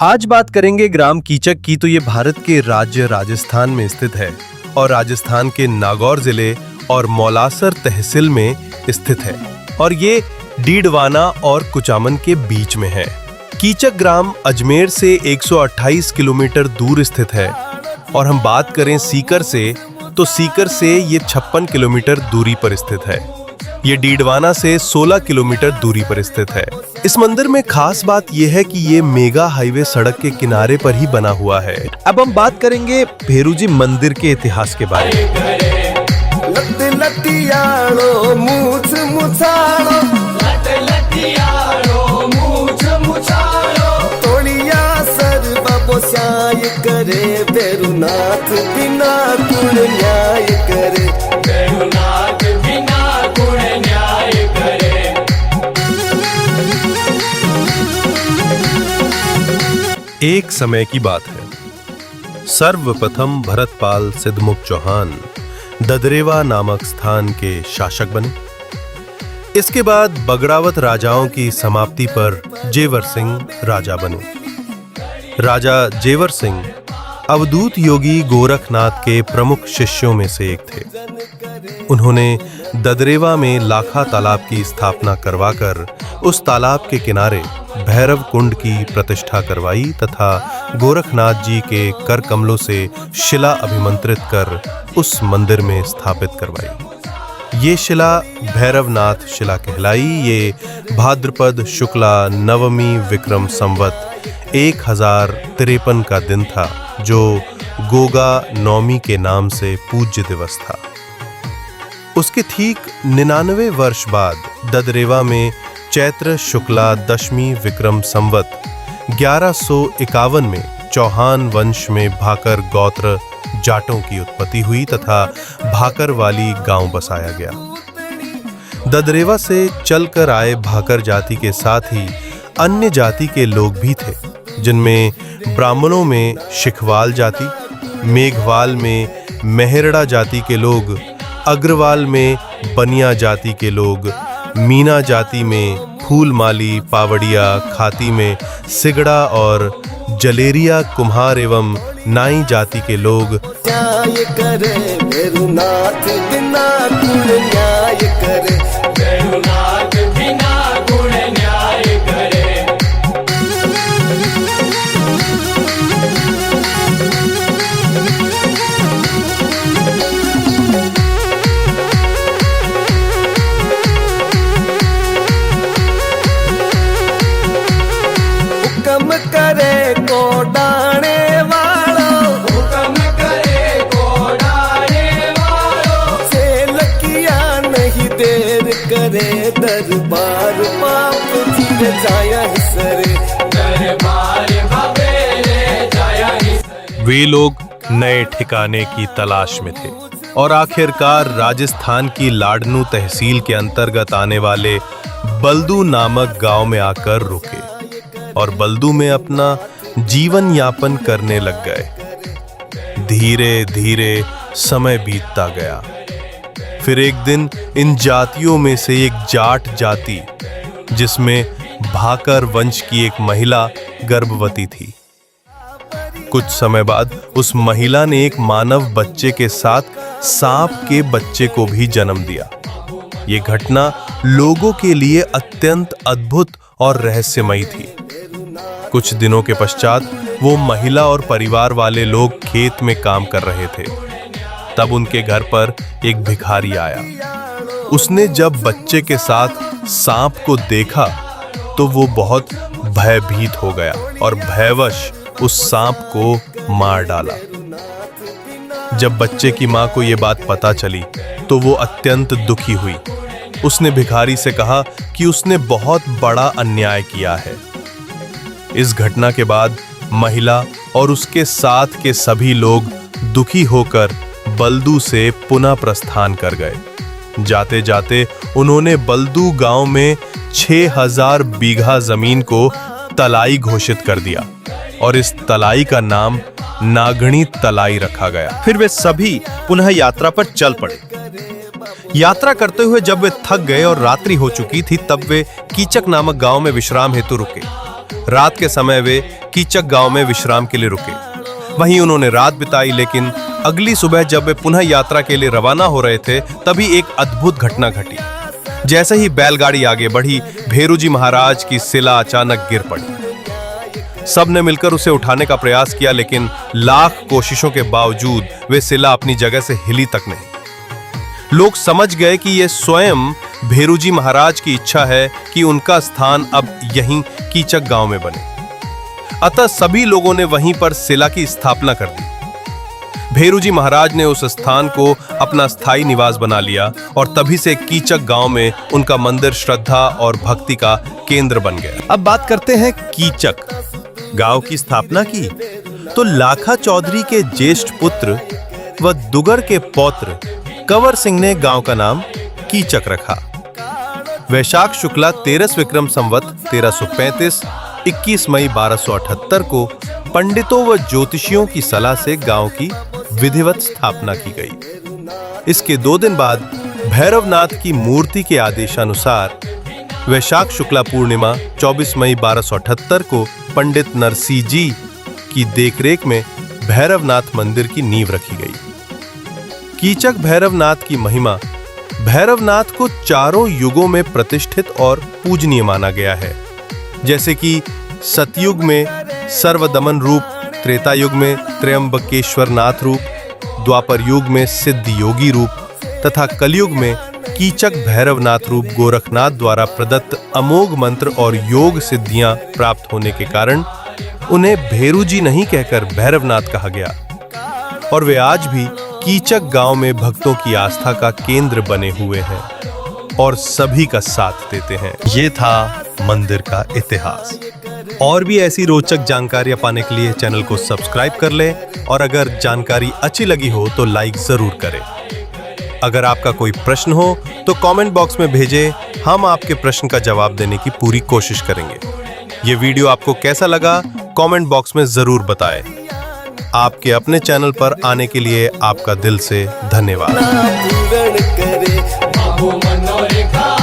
आज बात करेंगे ग्राम कीचक की। तो ये भारत के राज्य राजस्थान में स्थित है और राजस्थान के नागौर जिले और मौलासर तहसील में स्थित है और ये डीडवाना और कुचामन के बीच में है। कीचक ग्राम अजमेर से 128 किलोमीटर दूर स्थित है और हम बात करें सीकर से तो सीकर से ये 56 किलोमीटर दूरी पर स्थित है। ये डीडवाना से 16 किलोमीटर दूरी पर स्थित है। इस मंदिर में खास बात यह है कि ये मेगा हाईवे सड़क के किनारे पर ही बना हुआ है। अब हम बात करेंगे भेरूजी मंदिर के इतिहास के बारे में। करे भैरुनाथ बिना गुण न्याय करे, भैरुनाथ बिना गुण न्याय करे। एक समय की बात है, सर्वप्रथम भरतपाल सिद्धमुख चौहान ददरेवा नामक स्थान के शासक बने। इसके बाद बगड़ावत राजाओं की समाप्ति पर जेवर सिंह राजा बने। राजा जेवर सिंह अवधूत योगी गोरखनाथ के प्रमुख शिष्यों में से एक थे। उन्होंने ददरेवा में लाखा तालाब की स्थापना करवाकर उस तालाब के किनारे भैरव कुंड की प्रतिष्ठा करवाई तथा गोरखनाथ जी के कर कमलों से शिला अभिमंत्रित कर उस मंदिर में स्थापित करवाई। ये शिला भैरवनाथ शिला कहलाई। ये भाद्रपद शुक्ला नवमी विक्रम संवत 1053 का दिन था, जो गोगा नौमी के नाम से पूज्य दिवस था। उसके ठीक 99 वर्ष बाद ददरेवा में चैत्र शुक्ला दशमी विक्रम संवत 1151 में चौहान वंश में भाकर गोत्र जाटों की उत्पत्ति हुई तथा भाकर वाली गांव बसाया गया। ददरेवा से चलकर आए भाकर जाति के साथ ही अन्य जाति के लोग भी थे, जिनमें ब्राह्मणों में शिखवाल जाति, मेघवाल में मेहरड़ा जाति के लोग, अग्रवाल में बनिया जाति के लोग, मीना जाति में फूलमाली, पावड़िया, खाती में सिगड़ा और जलेरिया कुम्हार एवं नाई जाति के लोग न्याय करे, भैरुनाथ बिना गुण न्याय करे, भैरुनाथ बिना गुण न्याय करे। हुक्म करे को डाणे वालो, हुक्म करे को डाणे वालो, सेल किया नहीं देर करे, दरबार बाप जी जाया सरे, दरबार बाबे जाया सरे। वे लोग नए ठिकाने की तलाश में थे और आखिरकार राजस्थान की लाडनू तहसील के अंतर्गत आने वाले बल्दू नामक गांव में आकर रुके और बल्दू में अपना जीवन यापन करने लग गए। धीरे धीरे समय बीतता गया। फिर एक दिन इन जातियों में से एक जाट जाति, जिसमें भाकर वंश की एक महिला गर्भवती थी। कुछ समय बाद उस महिला ने एक मानव बच्चे के साथ सांप के बच्चे को भी जन्म दिया। ये घटना लोगों के लिए अत्यंत अद्भुत और रहस्यमयी थी। कुछ दिनों के पश्चात वो महिला और परिवार वाले लोग खेत में काम कर रहे थे। तब उनके घर पर एक भिखारी आया। उसने जब बच्चे के साथ सांप को देखा तो वो बहुत भयभीत हो गया और भयवश उस सांप को मार डाला। जब बच्चे की मां को यह बात पता चली तो वो अत्यंत दुखी हुई। उसने भिखारी से कहा कि उसने बहुत बड़ा अन्याय किया है। इस घटना के बाद महिला और उसके साथ के सभी लोग दुखी होकर बल्दू से पुनः प्रस्थान कर गए। जाते जाते उन्होंने बल्दू गांव में 6000 बीघा जमीन को तलाई घोषित कर दिया और इस तलाई का नाम नागणी तलाई रखा गया। फिर वे सभी पुनः यात्रा पर चल पड़े। यात्रा करते हुए जब वे थक गए और रात्रि हो चुकी थी, तब वे कीचक नामक गांव में विश्राम हेतु रुके। रात के समय वे कीचक गांव में विश्राम के लिए रुके। वहीं उन्होंने रात बिताई, लेकिन अगली सुबह जब वे पुनः यात्रा के लिए रवाना हो रहे थे, तभी एक अद्भुत घटना घटी। जैसे ही बैलगाड़ी आगे बढ़ी, भेरूजी महाराज की शिला अचानक गिर पड़ी। सबने मिलकर उसे उठाने का प्रयास किया, लेकिन लाख कोशिशों के बावजूद वे शिला अपनी जगह से हिली तक नहीं। लोग समझ गए कि यह स्वयं भेरूजी महाराज की इच्छा है कि उनका स्थान अब यहीं कीचक गांव में बने। अतः सभी लोगों ने वहीं पर शिला की स्थापना कर दी। भेरूजी महाराज ने उस स्थान को अपना स्थायी निवास बना लिया और तभी से कीचक गांव में उनका मंदिर श्रद्धा और भक्ति का केंद्र बन गया। अब बात करते हैं कीचक गांव की स्थापना की तो लाखा चौधरी के ज्येष्ठ पुत्र व दुगर के पौत्र कंवर सिंह ने गांव का नाम कीचक रखा। वैशाख शुक्ला 13 विक्रम संवत 1335 21 मई 1278 को पंडितों व ज्योतिषियों की सलाह से गांव की विधिवत स्थापना की गई। इसके 2 दिन बाद भैरवनाथ की मूर्ति के आदेशानुसार वैशाख शुक्ला पूर्णिमा 24 मई 1278 को पंडित नरसिंह जी की देखरेख में भैरवनाथ मंदिर की नींव रखी गई। कीचक भैरवनाथ की महिमा। भैरवनाथ को चारों युगों में प्रतिष्ठित और पूजनीय माना गया है, जैसे कि सतयुग में सर्वदमन रूप, त्रेता युग में त्र्यंबकेश्वर नाथ रूप, द्वापर युग में सिद्ध योगी रूप तथा कलयुग में कीचक भैरवनाथ रूप गोरखनाथ द्वारा प्रदत्त अमोघ मंत्र और योग सिद्धियां प्राप्त होने के कारण उन्हें भेरूजी नहीं कहकर भैरवनाथ कहा गया और वे आज भी कीचक गांव में भक्तों की आस्था का केंद्र बने हुए हैं और सभी का साथ देते हैं। ये था मंदिर का इतिहास। और भी ऐसी रोचक जानकारियां पाने के लिए चैनल को सब्सक्राइब कर लें और अगर जानकारी अच्छी लगी हो तो लाइक जरूर करें। अगर आपका कोई प्रश्न हो तो कमेंट बॉक्स में भेजें, हम आपके प्रश्न का जवाब देने की पूरी कोशिश करेंगे। ये वीडियो आपको कैसा लगा कमेंट बॉक्स में जरूर बताएं। आपके अपने चैनल पर आने के लिए आपका दिल से धन्यवाद। पूर्ण करे बाबू मनोरेखा।